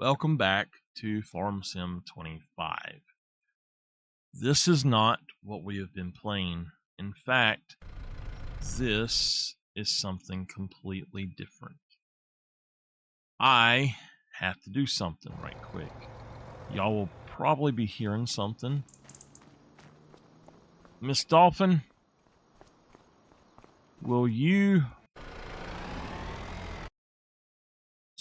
Welcome back to Farm Sim 25. This is not what we have been playing. In fact, this is something completely different. I have to do something right quick. Y'all will probably be hearing something. Miss Dolphin, will you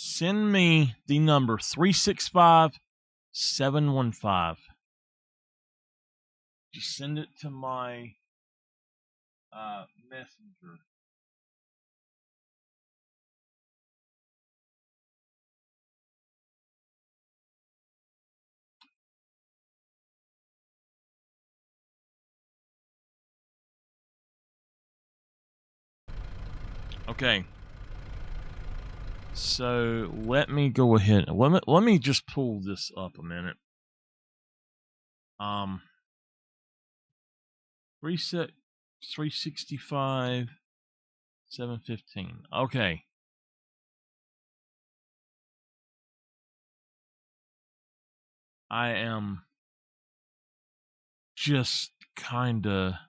send me the number 365-715? Just send it to my messenger. Okay. So let me go ahead. Let me just pull this up a minute. Reset 365 715. Okay. I am just kinda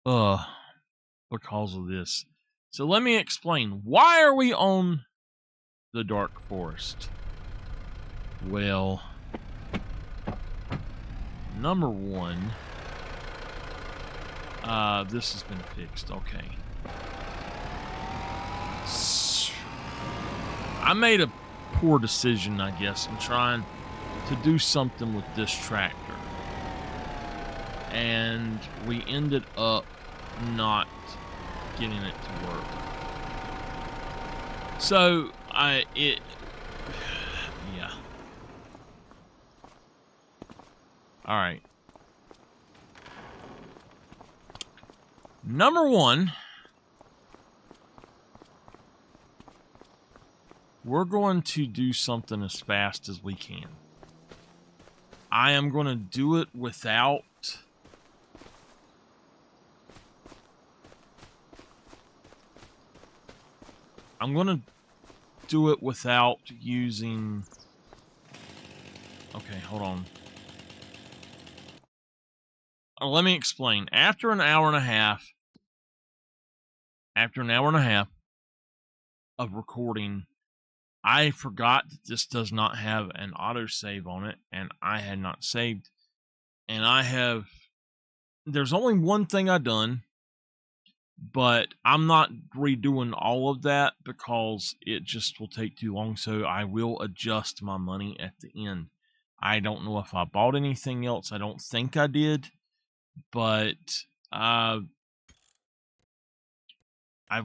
because of this. So let me explain. Why are we on the Dark Forest? Well, number one, this has been fixed. Okay. I made a poor decision, I guess, in trying to do something with this tractor. And we ended up not getting it to work. So, yeah. Alright. Number one, we're going to do something as fast as we can. I am going to do it without using... Okay, hold on. Let me explain. After an hour and a half of recording, I forgot that this does not have an autosave on it, and I had not saved. And there's only one thing I've done, but I'm not redoing all of that because it just will take too long, so I will adjust my money at the end. I don't know if I bought anything else. I don't think I did, but I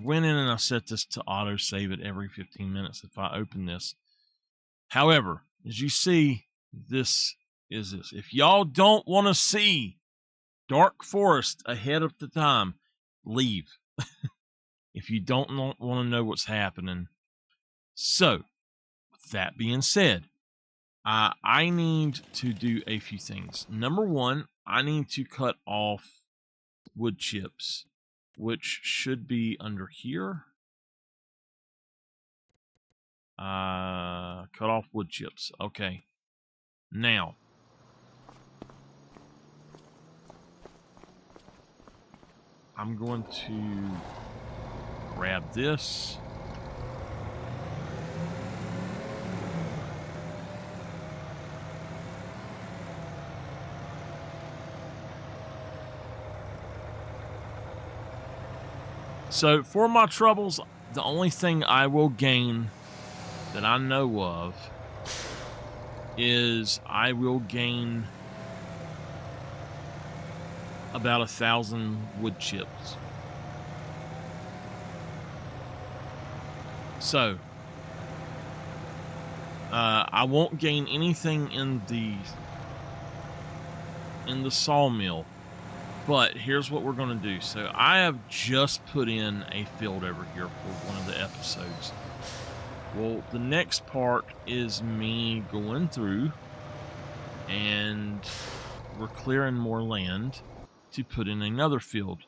went in and I set this to auto save it every 15 minutes if I open this. However, as you see, this is this. If y'all don't want to see Dark Forest ahead of the time, leave. If you don't want to know what's happening. So, with that being said, I need to do a few things. Number one, I need to cut off wood chips, which should be under here. Cut off wood chips. Okay. Now, I'm going to grab this. So, for my troubles, the only thing I will gain that I know of is I will gain about 1,000 wood chips. So, I won't gain anything in the sawmill. But here's what we're going to do. So I have just put in a field over here for one of the episodes. Well, the next part is me going through and we're clearing more land to put in another field.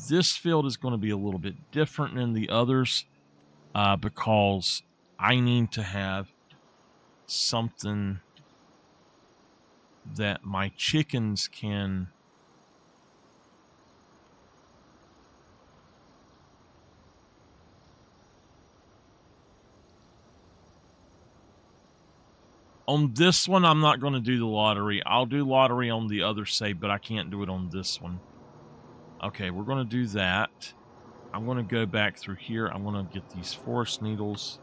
This field is going to be a little bit different than the others because I need to have something that my chickens can on this one. I'm not going to do the lottery. I'll do lottery on the other save, but I can't do it on this one. Okay, we're going to do that. I'm going to go back through here. I'm going to get these forest needles.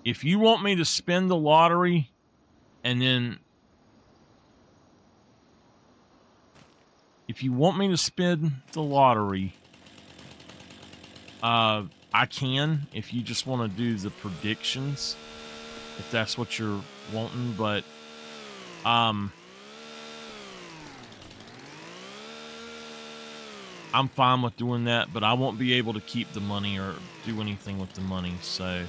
If you want me to spin the lottery and then... If you want me to spin the lottery, I can. If you just want to do the predictions, if that's what you're wanting, but I'm fine with doing that, but I won't be able to keep the money or do anything with the money, so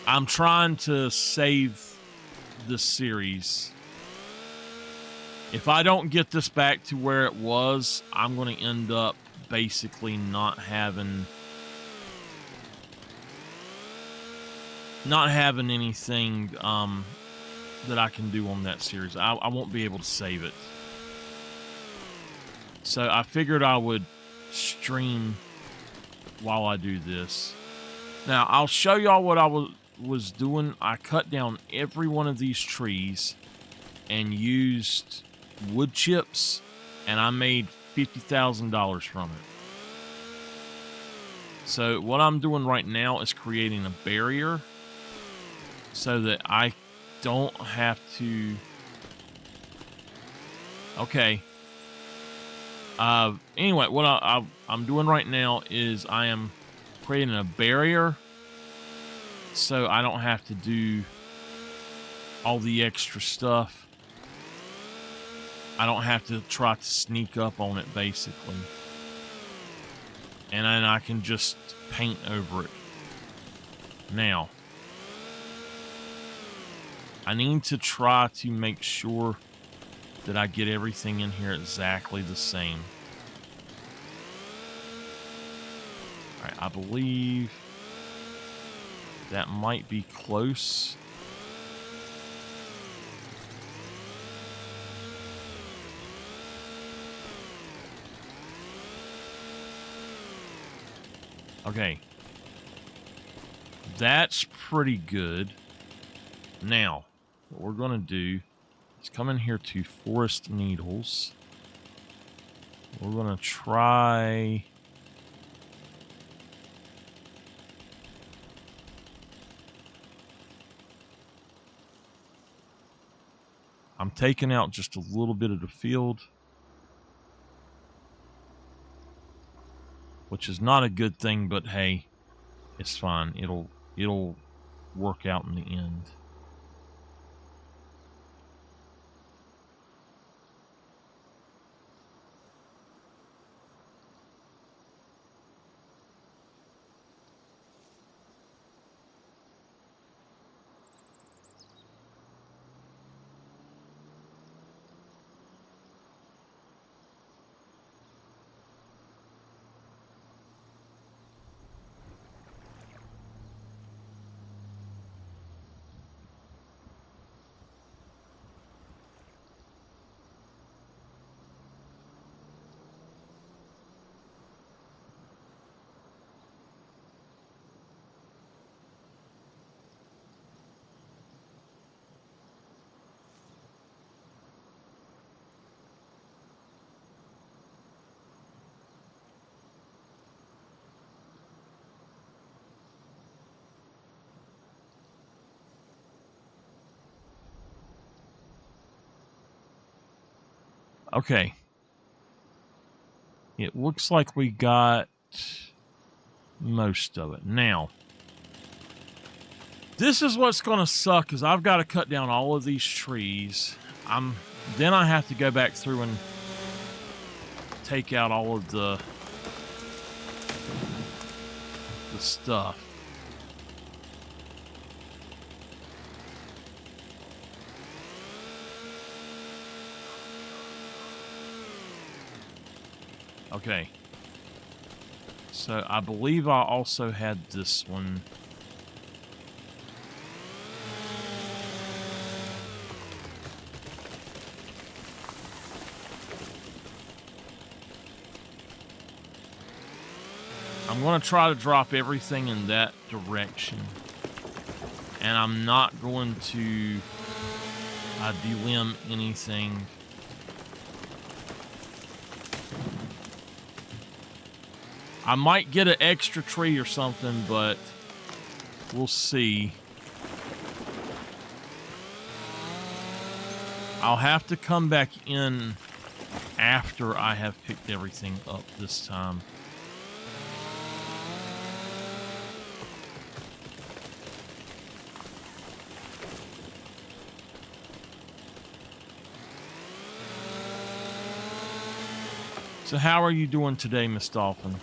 I'm trying to save this series. If I don't get this back to where it was, I'm going to end up basically not having anything that I can do on that series. I won't be able to save it. So I figured I would stream while I do this. Now, I'll show y'all what I was doing. I cut down every one of these trees and used wood chips, and I made $50,000 from it. So what I'm doing right now is creating a barrier so that I don't have to... Okay. Anyway, what I'm doing right now is I am creating a barrier so I don't have to do all the extra stuff. I don't have to try to sneak up on it, basically. And then I can just paint over it. Now, I need to try to make sure that I get everything in here exactly the same. Alright, I believe that might be close. Okay. That's pretty good. Now, what we're going to do is come in here to forest needles. We're going to try... I'm taking out just a little bit of the field, which is not a good thing, but hey, it's fine. It'll work out in the end. Okay. It looks like we got most of it. Now, this is what's going to suck, is I've got to cut down all of these trees. Then I have to go back through and take out all of the stuff. Okay. So I believe I also had this one. I'm going to try to drop everything in that direction. And I'm not going to delimb anything. I might get an extra tree or something, but we'll see. I'll have to come back in after I have picked everything up this time. So how are you doing today, Miss Dolphin?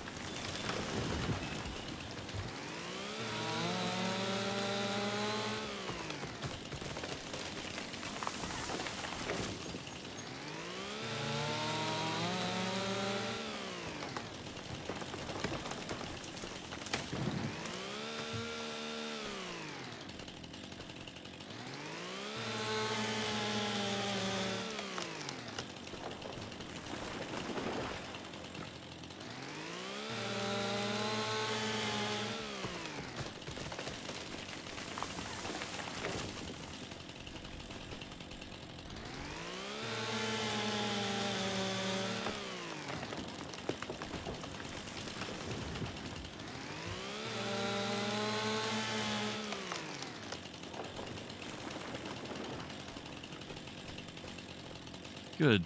Good.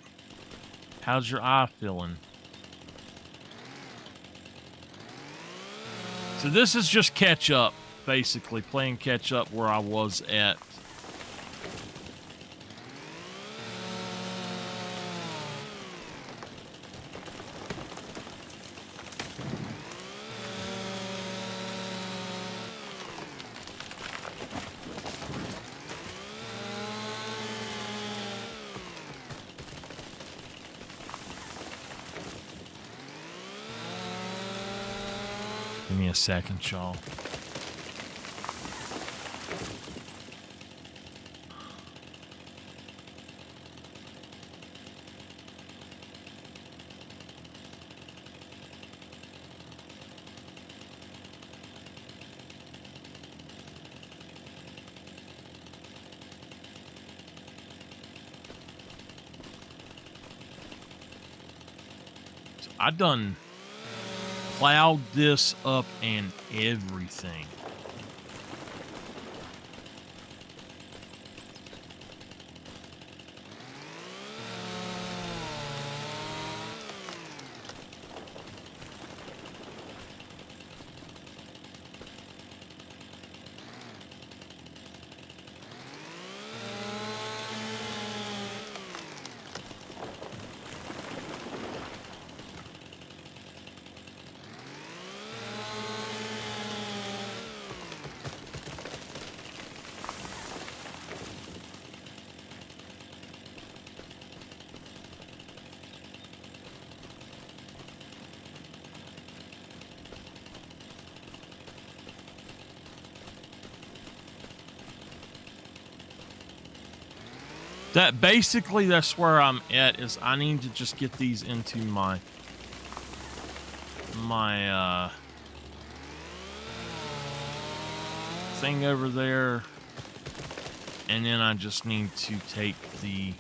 How's your eye feeling? So this is just catch up, basically. Playing catch up where I was at. Give me a second, y'all. So I done plowed this up and everything. That basically, that's where I'm at, is I need to just get these into my thing over there, and then I just need to take and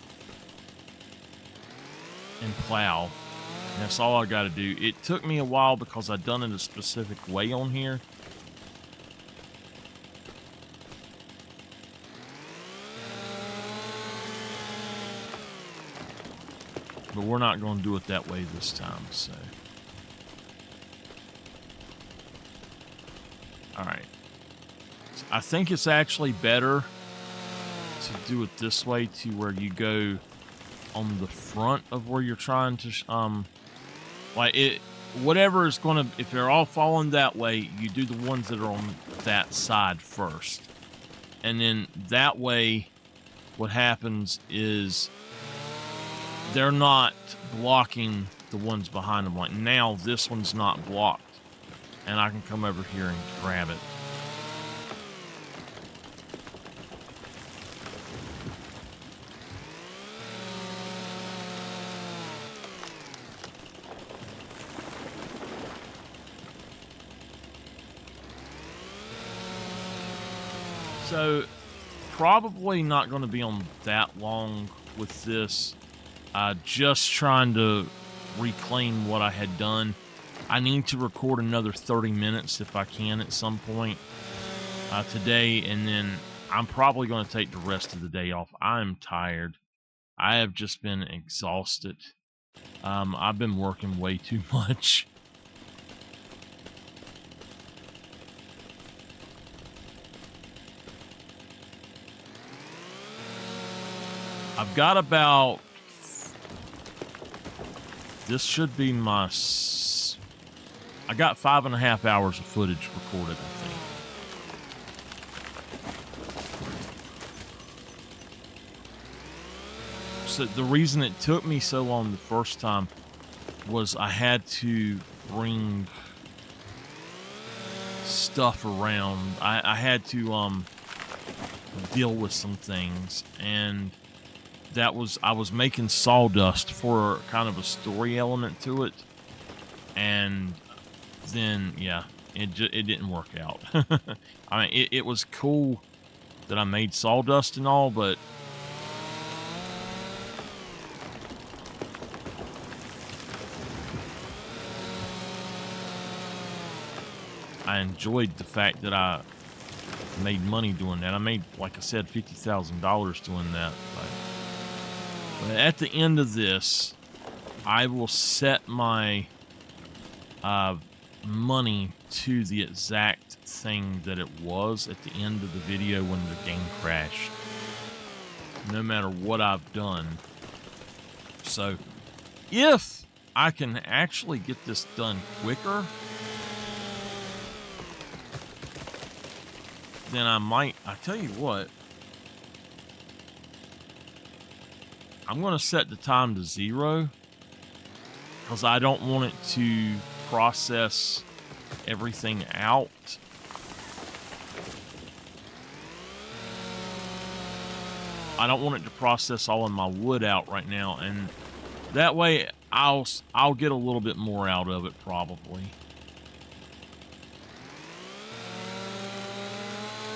plow. And that's all I got to do. It took me a while because I've done it a specific way on here. But we're not going to do it that way this time, so. Alright. So I think it's actually better to do it this way, to where you go on the front of where you're trying to, like it, whatever is going to, if they're all falling that way, you do the ones that are on that side first. And then that way, what happens is they're not blocking the ones behind them. Like now, this one's not blocked, and I can come over here and grab it. So, probably not going to be on that long with this. Just trying to reclaim what I had done. I need to record another 30 minutes if I can at some point today, and then I'm probably going to take the rest of the day off. I'm tired. I have just been exhausted. I've been working way too much. I've got about, this should be my, I got 5.5 hours of footage recorded, I think. So the reason it took me so long the first time was I had to bring stuff around. I had to deal with some things, and that was, I was making sawdust for kind of a story element to it, and then yeah, it didn't work out. I mean, it was cool that I made sawdust and all, but I enjoyed the fact that I made money doing that. I made, like I said, $50,000 doing that. But at the end of this, I will set my money to the exact thing that it was at the end of the video when the game crashed, no matter what I've done. So if I can actually get this done quicker, then I might, I tell you what, I'm going to set the time to 0 because I don't want it to process everything out. I don't want it to process all of my wood out right now, and that way I'll get a little bit more out of it probably.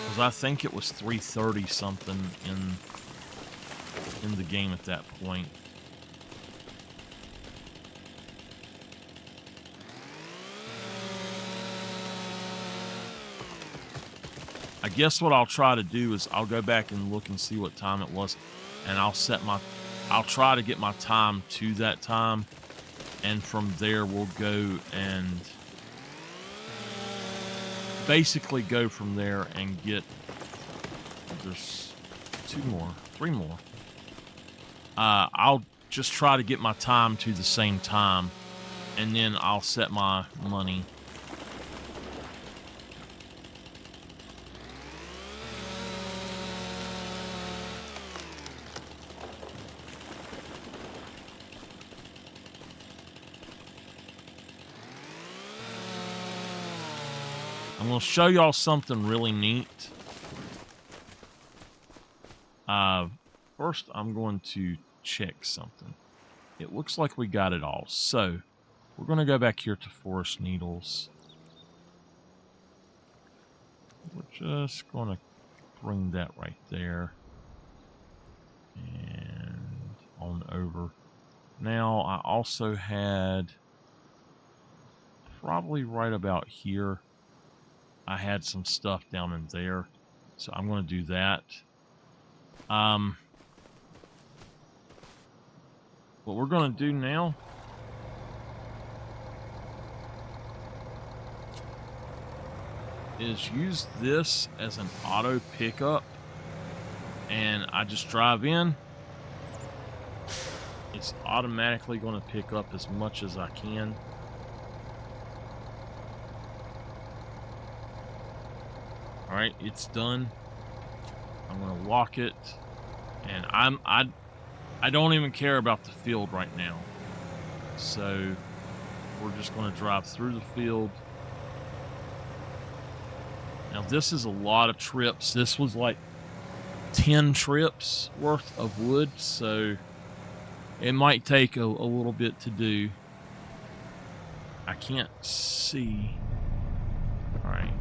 Because I think it was 3:30 something in the game at that point. I guess what I'll try to do is I'll go back and look and see what time it was, and I'll try to get my time to that time, and from there we'll go and basically go from there and get, there's 3 more. I'll just try to get my time to the same time, and then I'll set my money. I'm going to show y'all something really neat. First, I'm going to check something. It looks like we got it all. So, we're going to go back here to Forest Needles. We're just going to bring that right there. And on over. Now, I also had, probably right about here, I had some stuff down in there. So, I'm going to do that. What we're going to do now is use this as an auto pickup, and I just drive in. It's automatically going to pick up as much as I can. All right, it's done. I'm going to lock it, and I I don't even care about the field right now. So we're just going to drive through the field. Now this is a lot of trips. This was like 10 trips worth of wood, so it might take a little bit to do. I can't see. All right.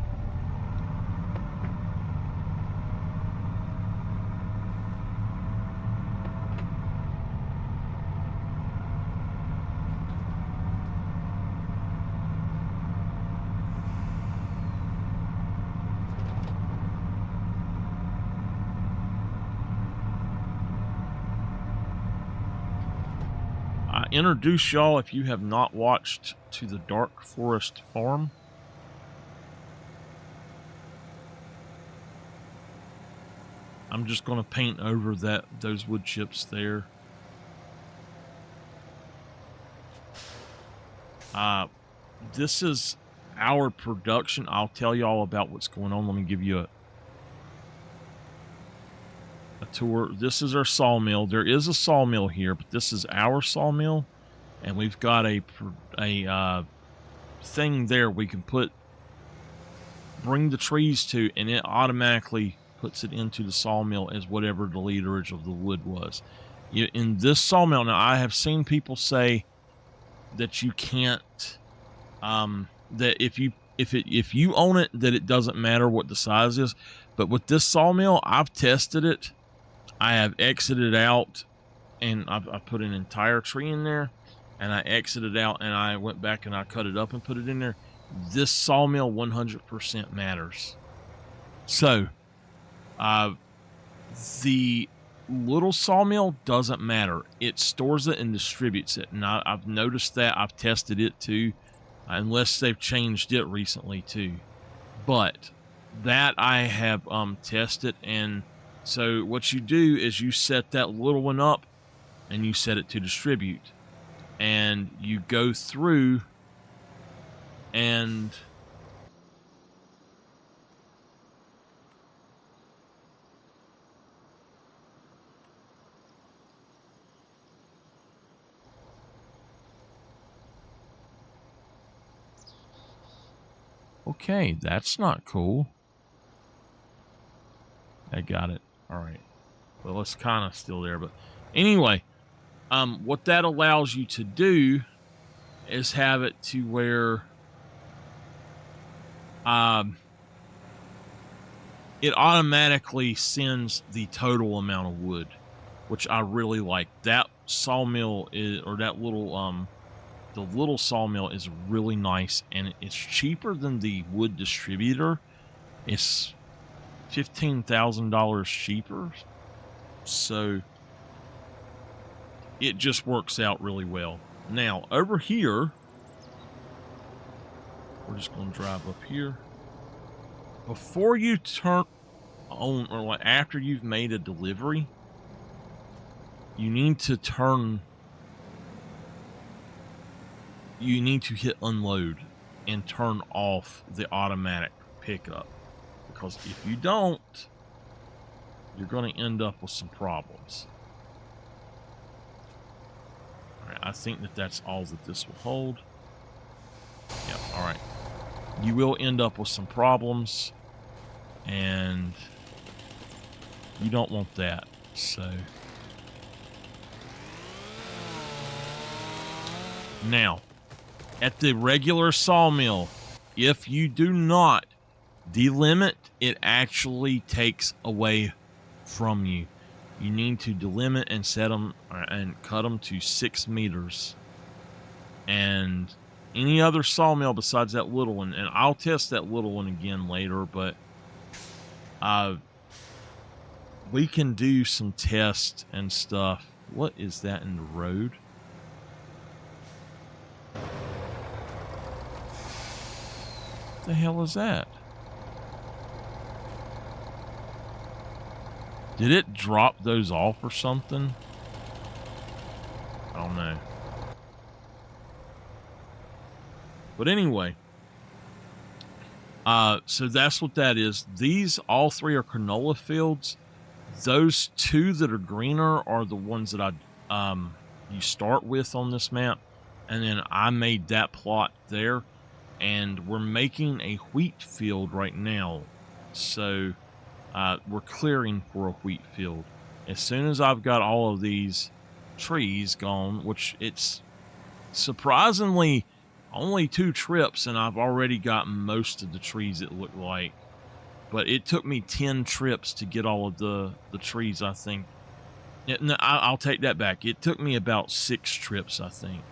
Introduce y'all, if you have not watched, to the Dark Forest Farm. I'm just going to paint over those wood chips there. This is our production. I'll tell y'all about what's going on. Let me give you a tour. This is our sawmill. There is a sawmill here, but this is our sawmill, and we've got a thing there we can bring the trees to, and it automatically puts it into the sawmill as whatever the literage of the wood was. In this sawmill, now I have seen people say that you can't, that if you own it, that it doesn't matter what the size is. But with this sawmill, I've tested it. I have exited out, and I put an entire tree in there, and I exited out, and I went back and I cut it up and put it in there. This sawmill 100% matters. So, the little sawmill doesn't matter. It stores it and distributes it, and I've noticed that. I've tested it too, unless they've changed it recently too. But that I have tested, and so what you do is you set that little one up and you set it to distribute, and you go through and okay, that's not cool. I got it. All right. Well, it's kind of still there, but anyway, what that allows you to do is have it to where it automatically sends the total amount of wood, which I really like. That sawmill is, or that little the little sawmill is really nice, and it's cheaper than the wood distributor. It's $15,000 cheaper, so it just works out really well. Now over here, we're just going to drive up here. Before you turn on, or like after you've made a delivery, you need to hit unload and turn off the automatic pickup, because if you don't, you're going to end up with some problems. All right, I think that's all that this will hold. Yep, all right. You will end up with some problems, and you don't want that. So now, at the regular sawmill, if you do not delimit, it actually takes away from you. You need to delimit and set them and cut them to 6 meters. And any other sawmill besides that little one, and I'll test that little one again later, but we can do some tests and stuff. What is that in the road? What the hell is that? Did it drop those off or something? I don't know. But anyway, so that's what that is. These, all three are canola fields. Those two that are greener are the ones that you start with on this map, and then I made that plot there, and we're making a wheat field right now. So we're clearing for a wheat field. As soon as I've got all of these trees gone, which it's surprisingly only 2 trips, and I've already got most of the trees, it looked like. But it took me 10 trips to get all of the trees, I think. No, I'll take that back. It took me about 6 trips, I think.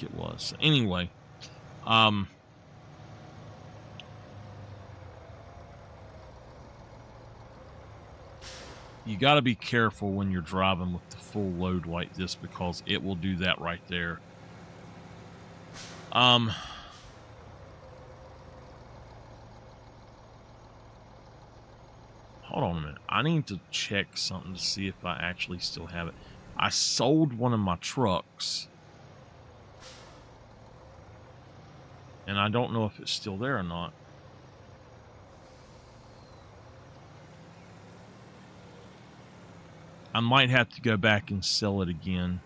It was. Anyway, you got to be careful when you're driving with the full load like this, because it will do that right there. Hold on a minute. I need to check something to see if I actually still have it. I sold one of my trucks, and I don't know if it's still there or not. I might have to go back and sell it again.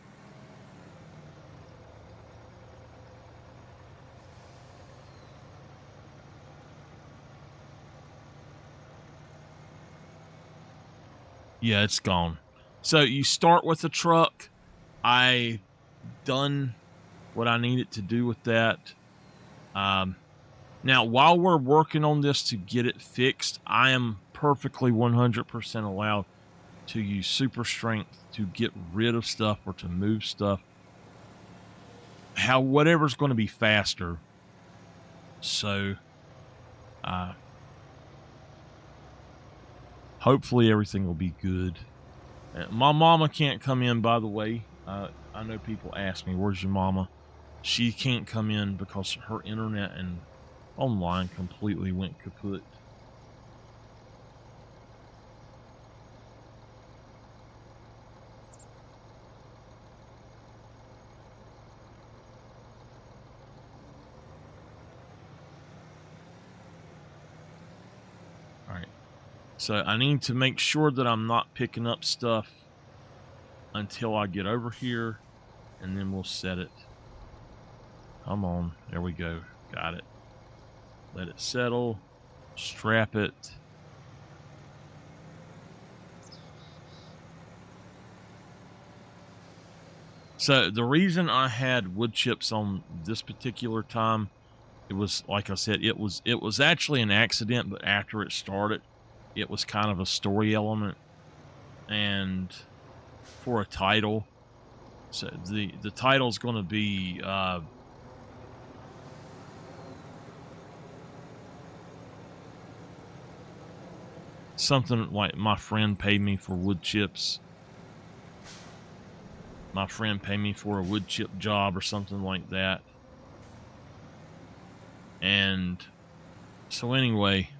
Yeah, it's gone. So you start with the truck. I done what I needed to do with that. Now, while we're working on this to get it fixed, I am perfectly 100% allowed to use super strength to get rid of stuff or to move stuff. Whatever's going to be faster. So, hopefully everything will be good. My mama can't come in, by the way. I know people ask me, where's your mama? She can't come in because her internet and online completely went kaput. All right. So I need to make sure that I'm not picking up stuff until I get over here, and then we'll set it. Come on. There we go. Got it. Let it settle. Strap it. So the reason I had wood chips on this particular time, it was, like I said, it was actually an accident, but after it started, it was kind of a story element and for a title. So the title's going to be something like "My friend paid me for wood chips." My friend paid me for a wood chip job, or something like that. And so anyway,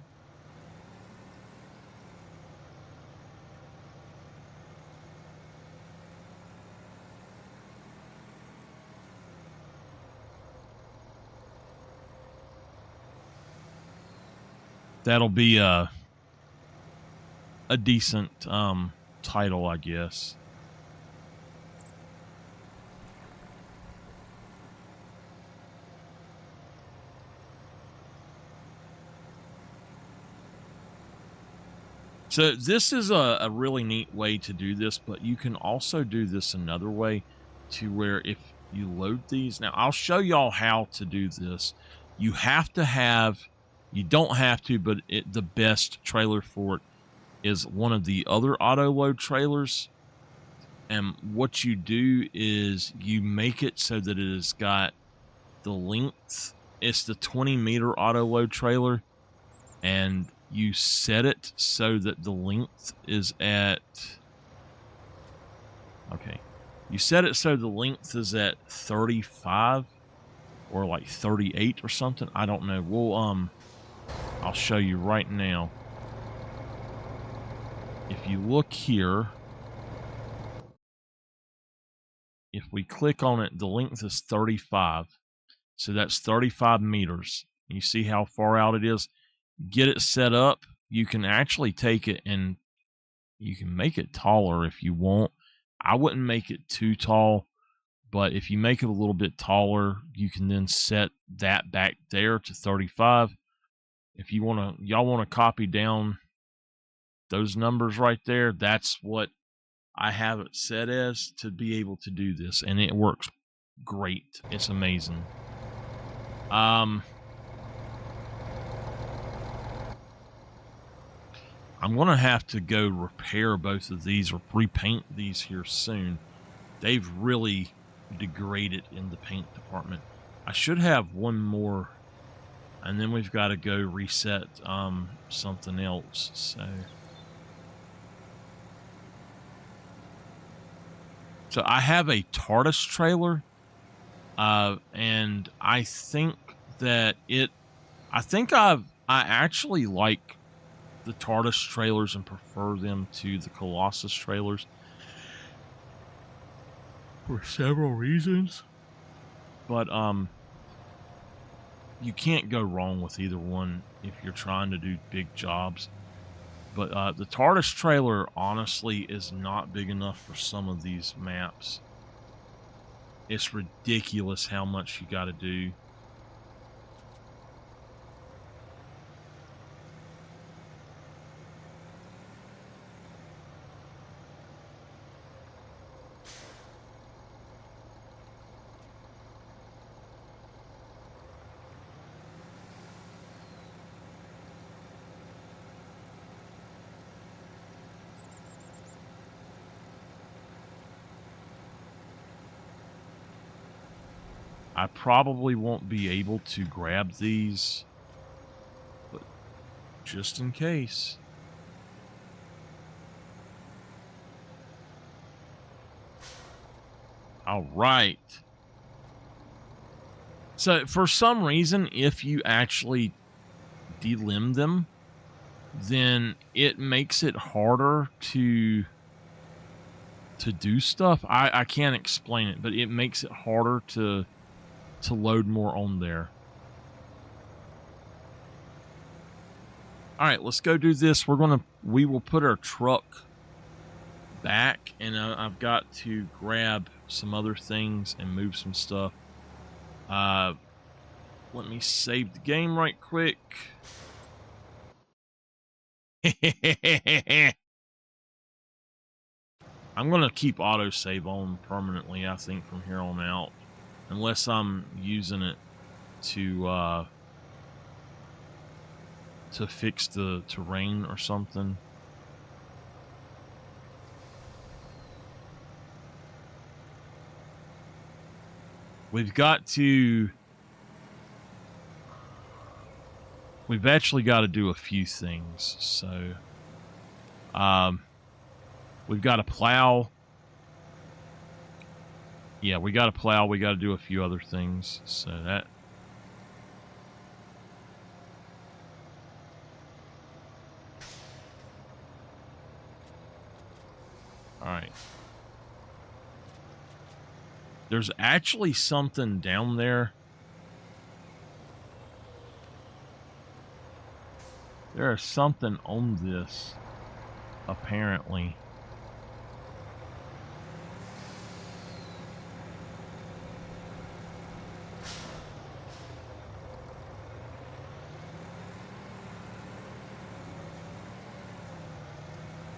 that'll be a decent title, I guess. So this is a really neat way to do this, but you can also do this another way, to where if you load these, now I'll show y'all how to do this. You have to have, you don't have to, but the best trailer for it is one of the other auto load trailers. And what you do is you make it so that it has got the length. It's the 20-meter auto load trailer, and you set it so that the length is at, okay, you set it so the length is at 35 or like 38 or something. I don't know. We'll I'll show you right now. If you look here, if we click on it, the length is 35. So that's 35 meters. You see how far out it is? Get it set up. You can actually take it and you can make it taller if you want. I wouldn't make it too tall, but if you make it a little bit taller, you can then set that back there to 35. If you want to, y'all want to copy down those numbers right there, that's what I have it set as to be able to do this, and it works great. It's amazing. I'm gonna have to go repair both of these or repaint these here soon. They've really degraded in the paint department. I should have one more, and then we've got to go reset something else. So I have a TARDIS trailer, and I think that I actually like the TARDIS trailers and prefer them to the Colossus trailers for several reasons. But you can't go wrong with either one if you're trying to do big jobs. But the TARDIS trailer, honestly, is not big enough for some of these maps. It's ridiculous how much you got to do. I probably won't be able to grab these, but just in case. All right. So for some reason, if you actually delimb them, then it makes it harder to do stuff. I can't explain it, but it makes it harder to load more on there. All right, let's go do this. We will put our truck back, and I've got to grab some other things and move some stuff. Let me save the game right quick. I'm going to keep autosave on permanently, I think, from here on out. Unless I'm using it to fix the terrain or something. We've actually got to do a few things. So, we've got to plow. Yeah, we got to plow. We got to do a few other things. So that. All right. There's actually something down there. There is something on this, apparently.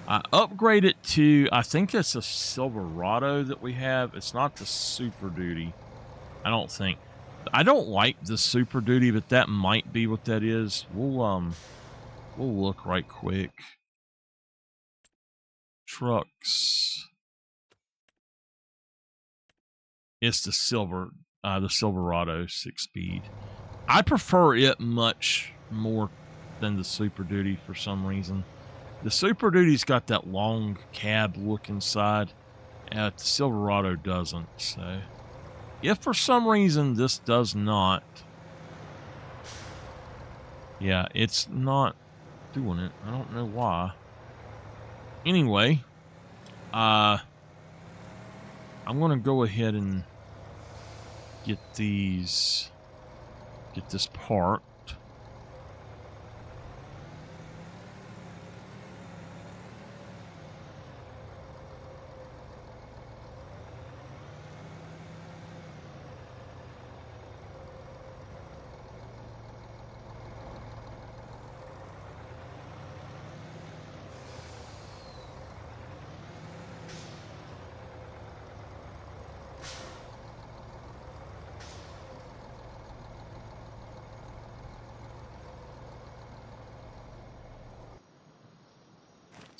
I upgrade it to, I think it's a Silverado that we have. It's not the Super Duty, I don't think. I don't like the Super Duty, but that might be what that is. We'll look right quick. Trucks. It's the Silverado 6-speed. I prefer it much more than the Super Duty for some reason. The Super Duty's got that long cab look inside. The Silverado doesn't. So, if for some reason this does not, yeah, it's not doing it. I don't know why. Anyway, I'm gonna go ahead and get this parked.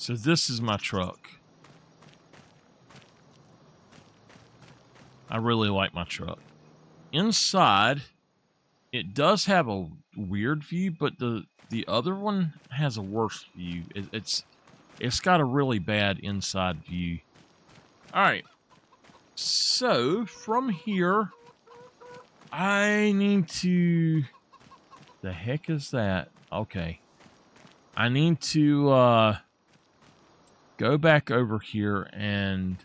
So this is my truck. I really like my truck. Inside, it does have a weird view, but the other one has a worse view. It's got a really bad inside view. All right. So from here, I need to. The heck is that? Okay. I need to go back over here and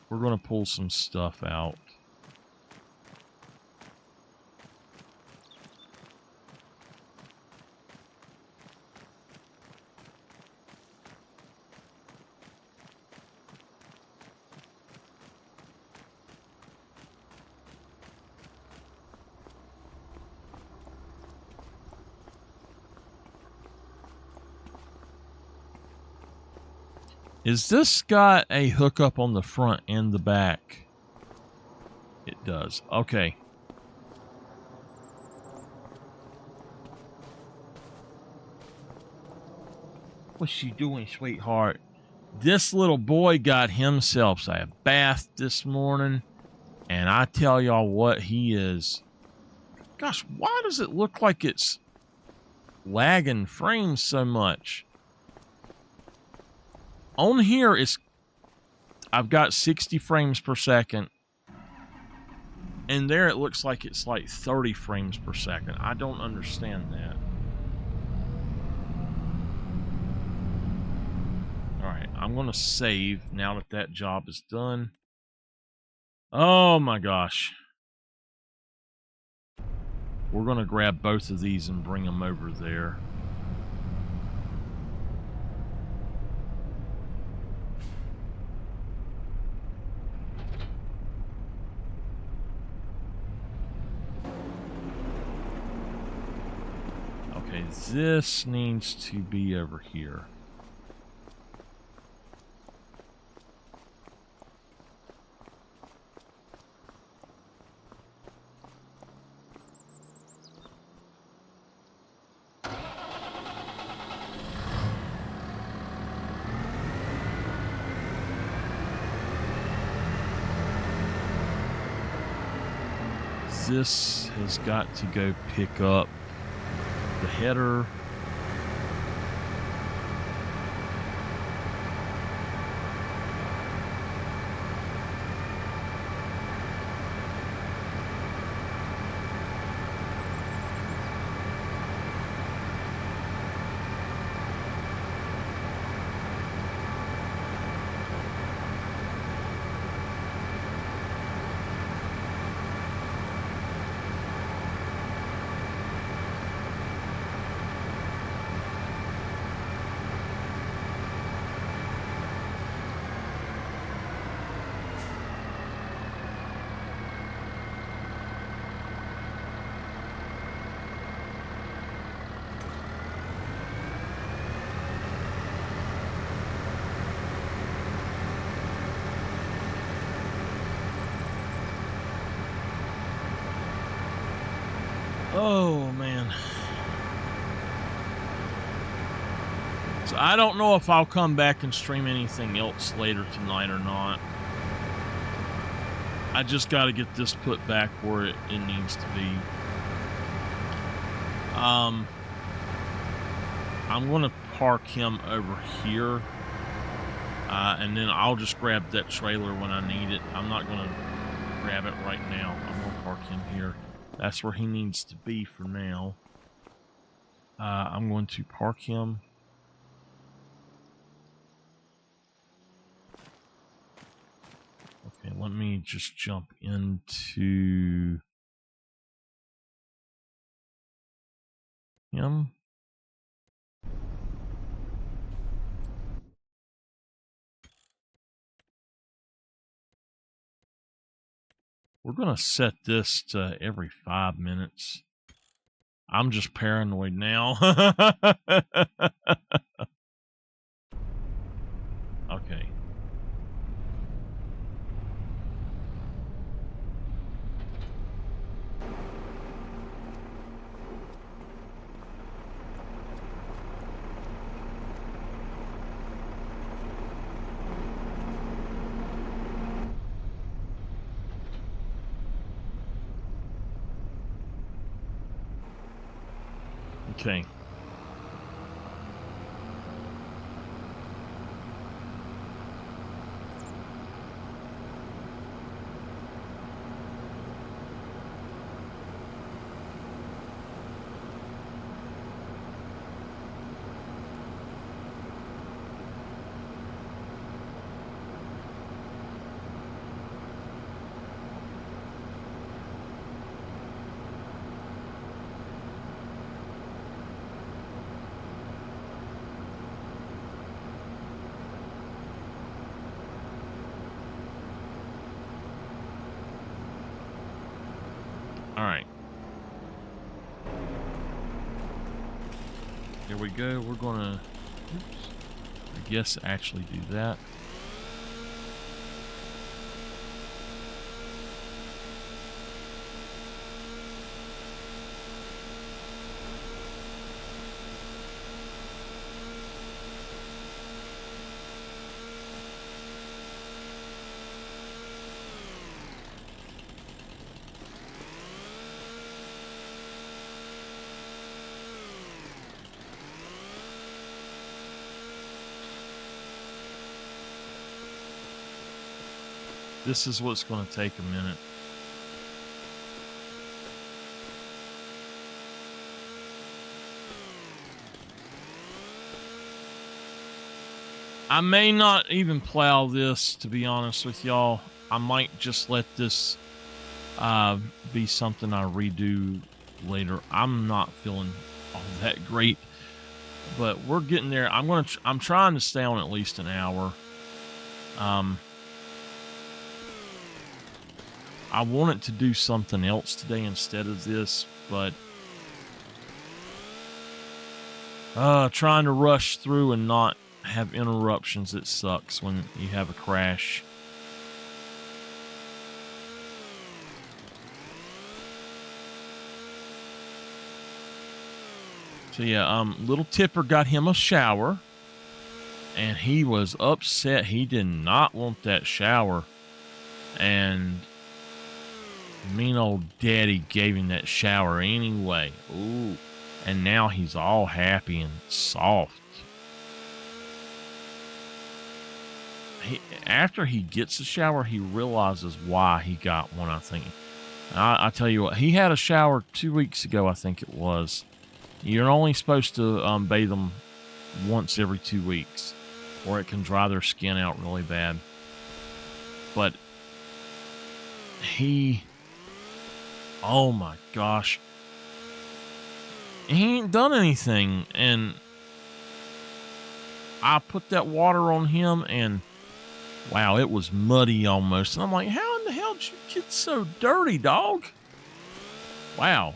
we're going to pull some stuff out. Is this got a hookup on the front and the back? It does. Okay. What's she doing, sweetheart? This little boy got himself a bath this morning, and I tell y'all what, he is. Gosh, why does it look like it's lagging frames so much? On here, I've got 60 frames per second. And there it looks like it's like 30 frames per second. I don't understand that. Alright, I'm going to save now that that job is done. Oh my gosh. We're going to grab both of these and bring them over there. Okay, this needs to be over here. This has got to go pick up the header. Oh, man. So I don't know if I'll come back and stream anything else later tonight or not. I just got to get this put back where it needs to be. I'm going to park him over here. And then I'll just grab that trailer when I need it. I'm not going to grab it right now. I'm going to park him here. That's where he needs to be for now. I'm going to park him. Okay, let me just jump into him. We're going to set this to every 5 minutes. I'm just paranoid now. Okay. Okay. All right. There we go. We're gonna, oops, I guess actually do that. This is what's going to take a minute. I may not even plow this, to be honest with y'all. I might just let this be something I redo later. I'm not feeling all that great, but we're getting there. I'm trying to stay on at least an hour. I wanted to do something else today instead of this, but trying to rush through and not have interruptions, it sucks when you have a crash. So yeah, little Tipper got him a shower, and he was upset. He did not want that shower, and mean old daddy gave him that shower anyway. Ooh, and now he's all happy and soft. After he gets the shower, he realizes why he got one, I think. I tell you what, he had a shower 2 weeks ago, I think it was. You're only supposed to bathe them once every 2 weeks, or it can dry their skin out really bad. But oh my gosh, he ain't done anything, and I put that water on him, and wow, it was muddy almost. And I'm like, how in the hell did you get so dirty, dog? Wow.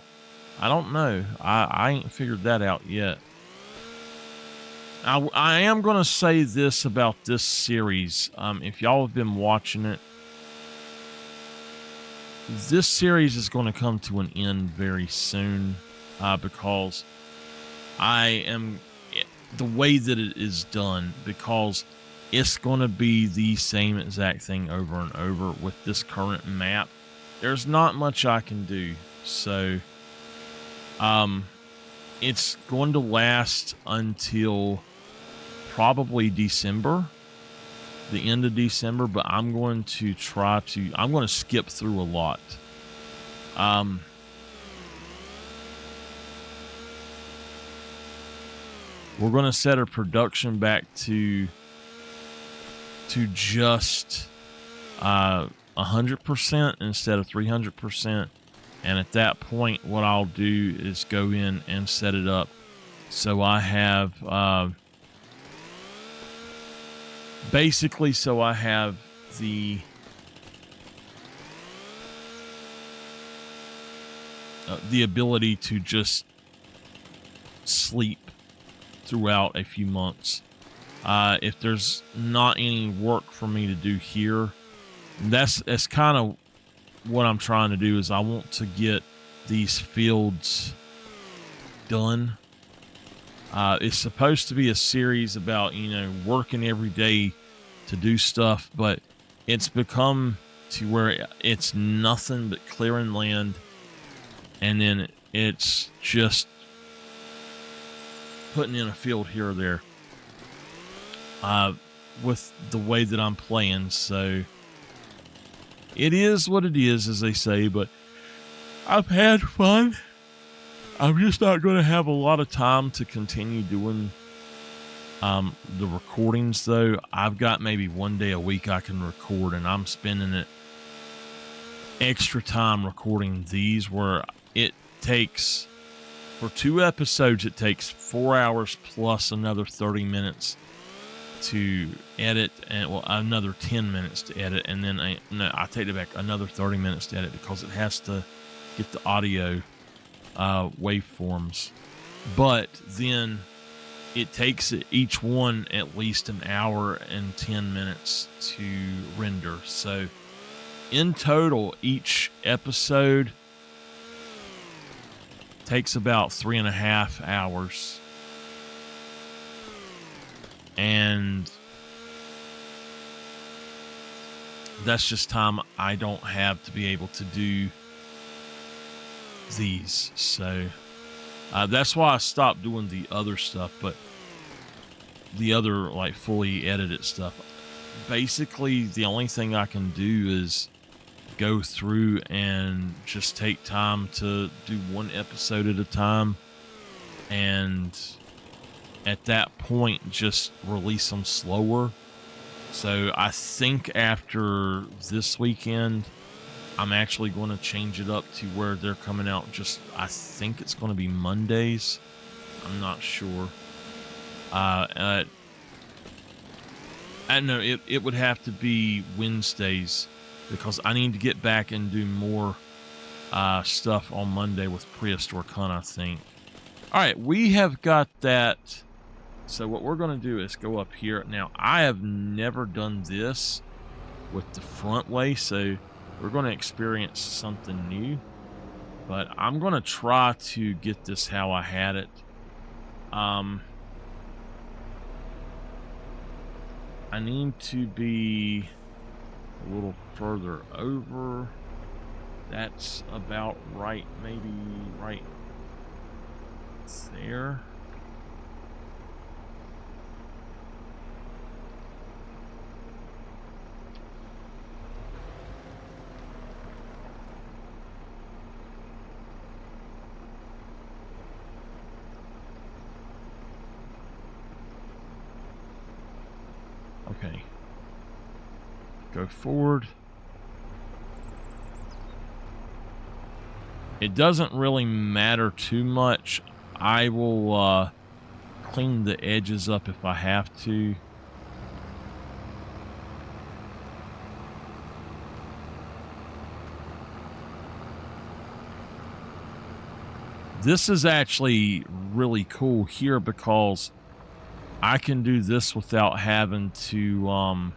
I don't know. I ain't figured that out yet. I am going to say this about this series. If y'all have been watching it, this series is going to come to an end very soon because the way that it is done, because it's going to be the same exact thing over and over with this current map. There's not much I can do. So it's going to last until probably December, the end of December, but I'm going to skip through a lot. We're going to set our production back to just 100% instead of 300%. And at that point, what I'll do is go in and set it up so I have basically the ability to just sleep throughout a few months. If there's not any work for me to do here, that's kind of what I'm trying to do. Is I want to get these fields done. It's supposed to be a series about, working every day to do stuff, but it's become to where it's nothing but clearing land, and then it's just putting in a field here or there with the way that I'm playing. So it is what it is, as they say, but I've had fun. I'm just not going to have a lot of time to continue doing the recordings, though. I've got maybe one day a week I can record, and I'm spending it extra time recording these, where it takes, for 2 episodes, it takes 4 hours plus another 30 minutes to edit, and well, another 10 minutes to edit, and then I take it back, another 30 minutes to edit, because it has to get the audio waveforms. But then it takes each one at least an hour and 10 minutes to render. So in total, each episode takes about 3.5 hours. And that's just time I don't have to be able to do these. So that's why I stopped doing the other stuff, but the other, like, fully edited stuff. Basically, the only thing I can do is go through and just take time to do one episode at a time, and at that point just release them slower. So I think after this weekend, I'm actually going to change it up to where they're coming out just, I think it's going to be Mondays. I'm not sure. I know it would have to be Wednesdays, because I need to get back and do more stuff on Monday with Prehistoric Hunt, I think. All right, we have got that. So what we're going to do is go up here. Now, I have never done this with the front way, so we're going to experience something new. But I'm going to try to get this how I had it. I need to be a little further over. That's about right, maybe right there. Okay. Go forward. It doesn't really matter too much. I will clean the edges up if I have to. This is actually really cool here, because I can do this without having to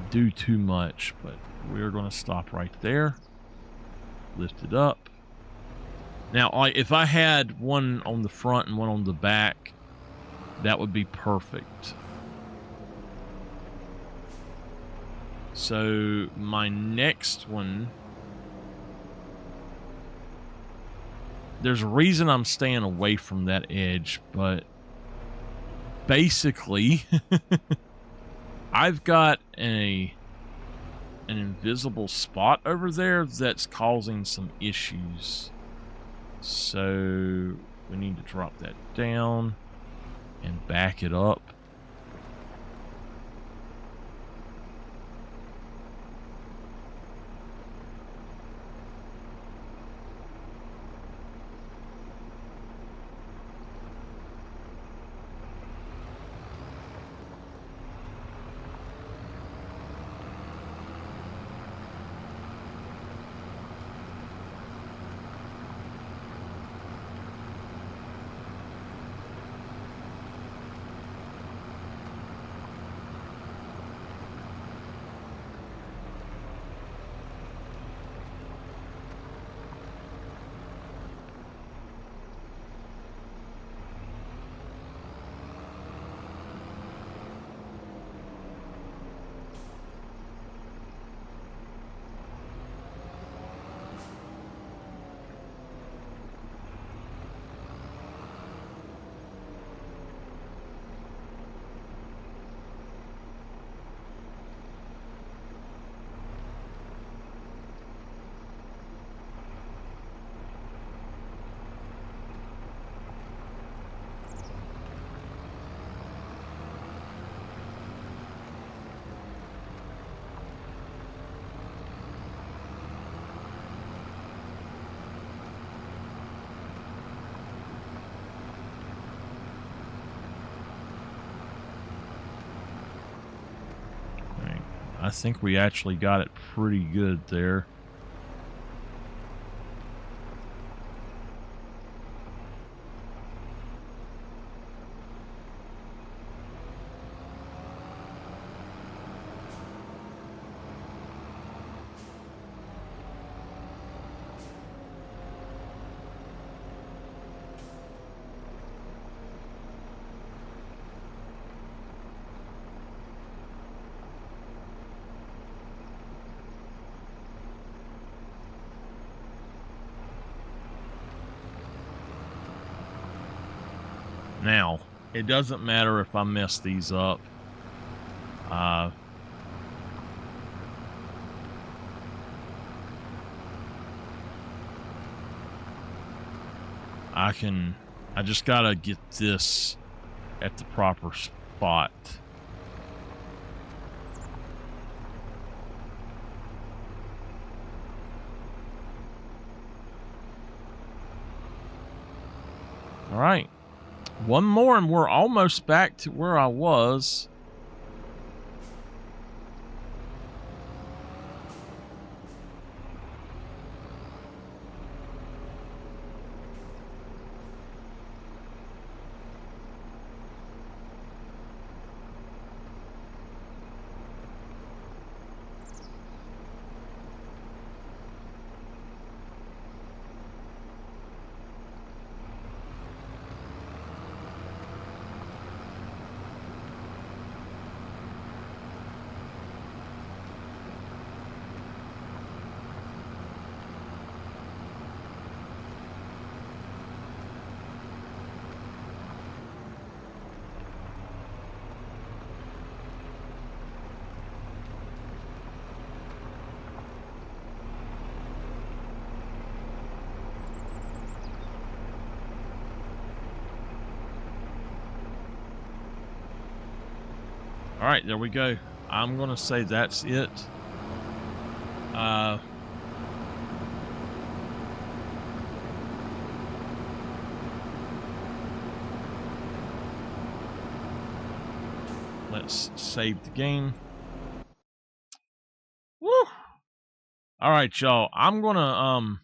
do too much. But we're going to stop right there. Lift it up. Now, if I had one on the front and one on the back, that would be perfect. So my next one, there's a reason I'm staying away from that edge, but basically I've got an invisible spot over there that's causing some issues. So we need to drop that down and back it up. I think we actually got it pretty good there. Now, it doesn't matter if I mess these up. I just gotta get this at the proper spot. All right. One more and we're almost back to where I was. All right, there we go. I'm going to say that's it. Let's save the game. Woo! All right, y'all. I'm going to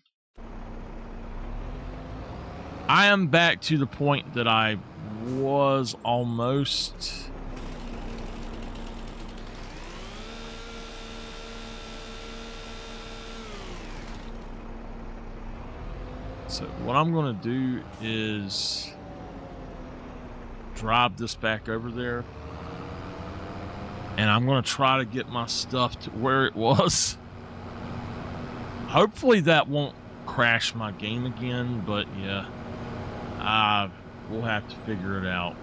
I am back to the point that I was almost. So what I'm going to do is drive this back over there. And I'm going to try to get my stuff to where it was. Hopefully that won't crash my game again, but yeah. We'll have to figure it out.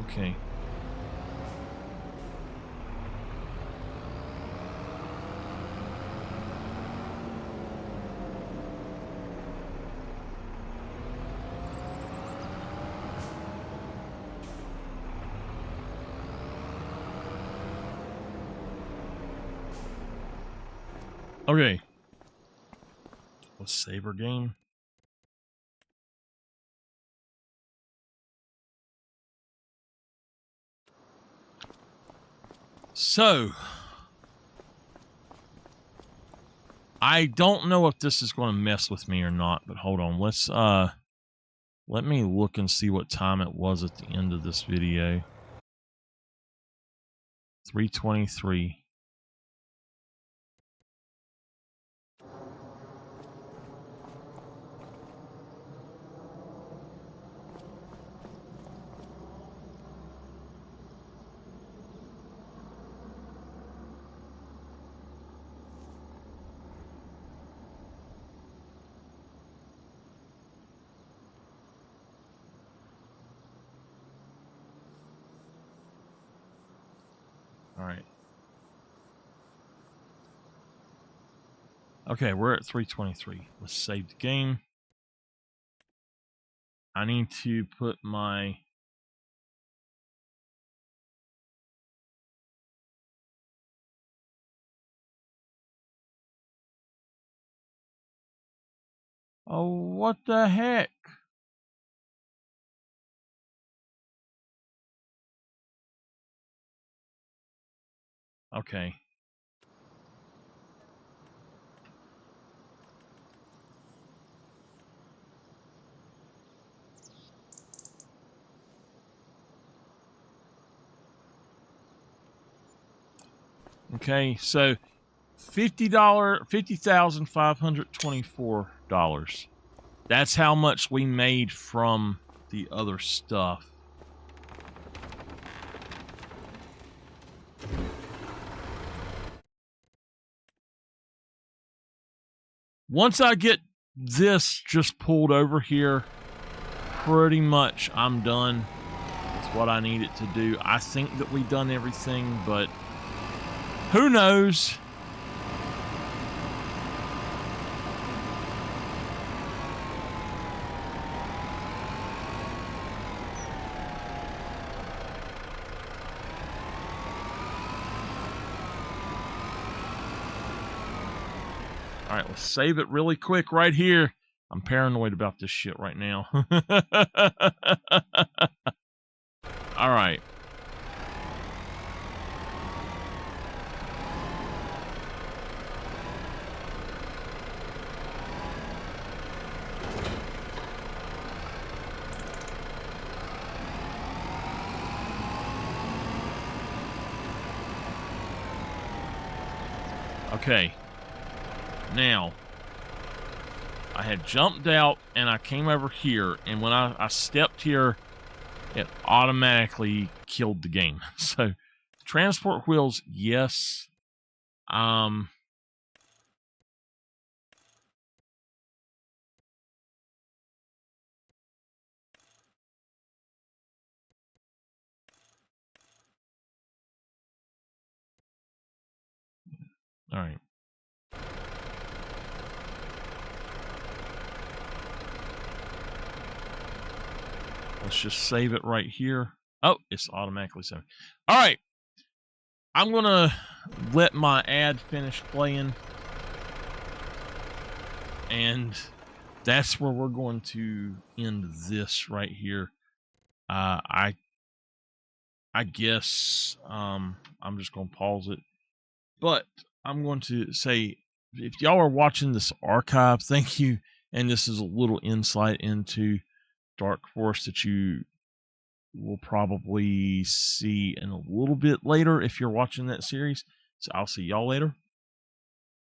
Okay. Okay. Let's save our game. So, I don't know if this is going to mess with me or not, but hold on. Let's let me look and see what time it was at the end of this video. 323. All right. Okay, we're at 323. Let's save the game. I need to put my... Oh, what the heck? Okay. Okay, so $50,524. That's how much we made from the other stuff. Once I get this just pulled over here, pretty much I'm done with what I need it to do. I think that we've done everything, but who knows? All right, let's save it really quick right here. I'm paranoid about this shit right now. All right. Okay. Now, I had jumped out and I came over here, and when I stepped here, it automatically killed the game. So, transport wheels, yes. All right. Let's just save it right here. Oh, it's automatically saved. All right. I'm going to let my ad finish playing. And that's where we're going to end this right here. I guess I'm just going to pause it. But I'm going to say, if y'all are watching this archive, thank you. And this is a little insight into Dark Forest that you will probably see in a little bit later if you're watching that series. So I'll see y'all later.